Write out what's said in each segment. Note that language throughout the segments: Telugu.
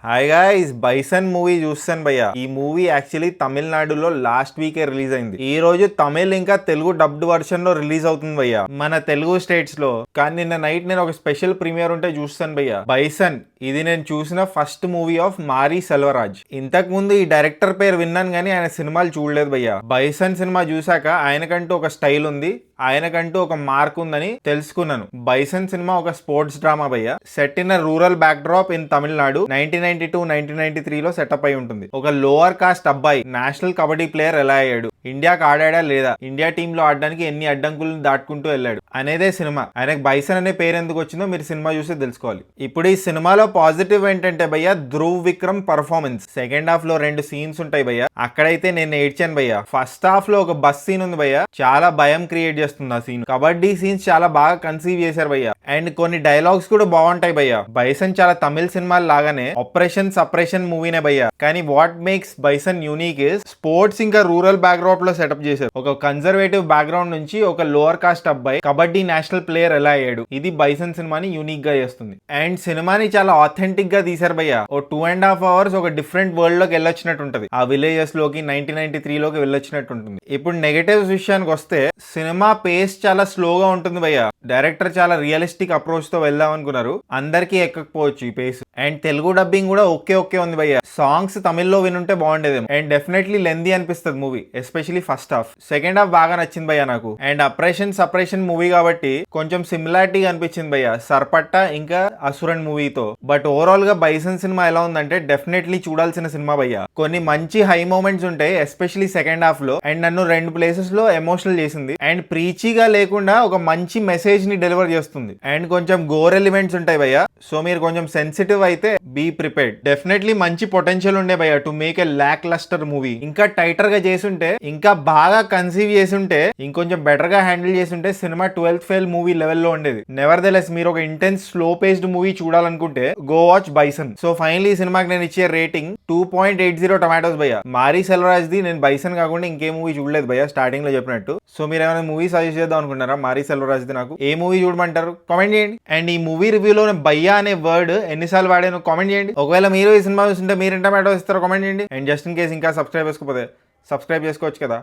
హాయ్ గాయ్స్, బైసన్ మూవీ చూస్తాను భయ్య. ఈ మూవీ యాక్చువల్లీ తమిళనాడులో లాస్ట్ వీకే రిలీజ్ అయింది. ఈ రోజు తమిళ్ ఇంకా తెలుగు డబ్డ్ వర్షన్ లో రిలీజ్ అవుతుంది భయ్య మన తెలుగు స్టేట్స్ లో. కానీ నిన్న నైట్ నేను ఒక స్పెషల్ ప్రీమియర్ ఉంటే చూస్తాను భయ్య. బైసన్ ఇది నేను చూసిన first movie of Mari Selvaraj. ఇంతకు ముందు ఈ డైరెక్టర్ పేరు విన్నాను కానీ ఆయన సినిమాలు చూడలేదు భయ్య. బైసన్ సినిమా చూసాక ఆయనకంటూ ఒక స్టైల్ ఉంది, ఆయనకంటూ ఒక మార్క్ ఉందని తెలుసుకున్నాను. బైసన్ సినిమా ఒక స్పోర్ట్స్ డ్రామా భయ్య. Set in rural back drop in Tamil Nadu 1992-1993 లో సెటప్ అయి ఉంటుంది. ఒక లోవర్ కాస్ట్ అబ్బాయి నేషనల్ కబడ్డీ ప్లేయర్ ఎలా అయ్యాడు, ఇండియాకి ఆడాడా లేదా, ఇండియా టీమ్ లో ఆడడానికి ఎన్ని అడ్డంకులను దాటుకుంటూ వెళ్ళాడు అనేదే సినిమా. ఆయనకు బైసన్ అనే పేరు ఎందుకు వచ్చిందో మీరు సినిమా చూస్తే తెలుసుకోవాలి. ఇప్పుడు ఈ సినిమాలో పాజిటివ్ ఏంటంటే భయ్య, Dhruv Vikram performance. Second half లో 2 సీన్స్ ఉంటాయి భయ్య, అక్కడైతే నేను ఏడ్చాను భయ్య. ఫస్ట్ హాఫ్ లో ఒక బస్ సీన్ ఉంది భయ్య, చాలా భయం క్రియేట్ చేస్తుంది ఆ సీన్. కబడ్డీ సీన్స్ చాలా బాగా కన్సీవ్ చేశారు భయ్య. అండ్ కొన్ని డైలాగ్స్ కూడా బాగుంటాయి భయ్య. బైసన్ చాలా తమిళ సినిమాల లాగానే ఆపరేషన్ సపరేషన్ మూవీనే భయ్య. కానీ what makes bison unique is sports ఇంకా రూరల్ బ్యాక్గ్రౌండ్ లో సెటప్ చేశారు. ఒక కన్జర్వేటివ్ బ్యాక్గ్రౌండ్ నుంచి ఒక లోవర్ కాస్ట్ అబ్బాయి కబడ్డీ నేషనల్ ప్లేయర్ ఎలా అయ్యాడు, ఇది బైసన్ సినిమాని యూనిక్ గా చేస్తుంది. అండ్ సినిమాని చాలా ఆథెంటిక్ గా తీశారు భయ్య. ఓ 2.5 hours ఒక డిఫరెంట్ వరల్డ్ లోకి వెళ్ళొచ్చినట్టు ఉంటది. ఆ విలేజెస్ లోకి 1993 లోకి వెళ్ళొచ్చినట్టు ఉంటుంది. ఇప్పుడు నెగటివ్స్ విషయానికి వస్తే సినిమా పేస్ చాలా స్లోగా ఉంటుంది భయ్య. డైరెక్టర్ చాలా రియలిస్టిక్ అప్రోచ్ తో వెళ్దాం అనుకున్నారు, అందరికీ ఎక్కకపోవచ్చు ఈ పేస్. అండ్ తెలుగు డబ్బింగ్ కూడా ఓకే ఉంది భయ్య. సాంగ్స్ తమిళ్లో వినుంటే బాగుండేదేమో. అండ్ డెఫినెట్లీ లెందీ అనిపిస్తుంది movie, especially first half. Second half బాగా నచ్చింది భయ్య నాకు. అండ్ ఆపరేషన్ సపరేషన్ మూవీ కాబట్టి కొంచెం సిమిలారిటీ అనిపించింది భయ్య సర్పట్ట ఇంకా అసురన్ మూవీతో. బట్ ఓవరాల్ గా బైసన్ సినిమా ఎలా ఉందంటే డెఫినెట్లీ చూడాల్సిన సినిమా భయ్య. కొన్ని మంచి హై మూమెంట్స్ ఉంటాయి ఎస్పెషల్లీ సెకండ్ హాఫ్ లో. అండ్ నన్ను 2 ప్లేసెస్ లో ఎమోషనల్ చేసింది. అండ్ ప్రీచీగా లేకుండా ఒక మంచి మెసేజ్ ని డెలివర్ చేస్తుంది. అండ్ కొంచెం గోర్ ఎలిమెంట్స్ ఉంటాయి భయ్య, సో మీరు కొంచెం సెన్సిటివ్ అయితే బీ ప్రిపేర్డ్. డెఫినెట్లీ మంచి పొటెన్షియల్ ఉండే భయ్య to make a lacklustre movie. ఇంకా టైటర్ గా చేసుంటే, ఇంకా బాగా కన్సీవ్ చేసుంటే, ఇంకొంచెం బెటర్ గా హ్యాండిల్ చేసుంటే సినిమా 12th ఫెయిల్ మూవీ లెవెల్లో ఉండేది. నెవర్ దెలెస్ మీరు ఒక ఇంటెన్స్ స్లో పేస్డ్ మూవీ చూడాలనుకుంటే go watch bison. So finally ఈ సినిమాకి నేను ఇచ్చే రేటింగ్ 2.80 టొమాటోస్ భయ్య. మారీ సెల్వరాజ్ ది నేను బైసన్ కాకుండా ఇంకే మూవీ చూడలేదు భయ్య స్టార్టింగ్ లో చెప్పినట్టు. సో మీరు ఏమైనా మూవీ సజెస్ట్ చేద్దాం అనుకుంటారా మారీ సెల్వరాజ్ ది? నాకు ఏ మూవీ చూడమంటారు కామెంట్ చేయండి. అండ్ ఈ మూవీ రివ్యూలో భయ్య అనే వర్డ్ ఎన్నిసార్లు వాడాను కామెంట్ చేయండి. ఒకవేళ మీరు ఈ సినిమా చూస్తుంటే మీరు టొమాటో ఇస్తారో కామెంట్ చేయండి. అండ్ జస్ట్ ఇన్ కేస్ ఇంకా సబ్స్క్రైబ్ చేసుకోకపోతే సబ్స్క్రైబ్ చేసుకోవచ్చు కదా.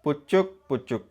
పుచ్చుక్ పుచ్చుక్.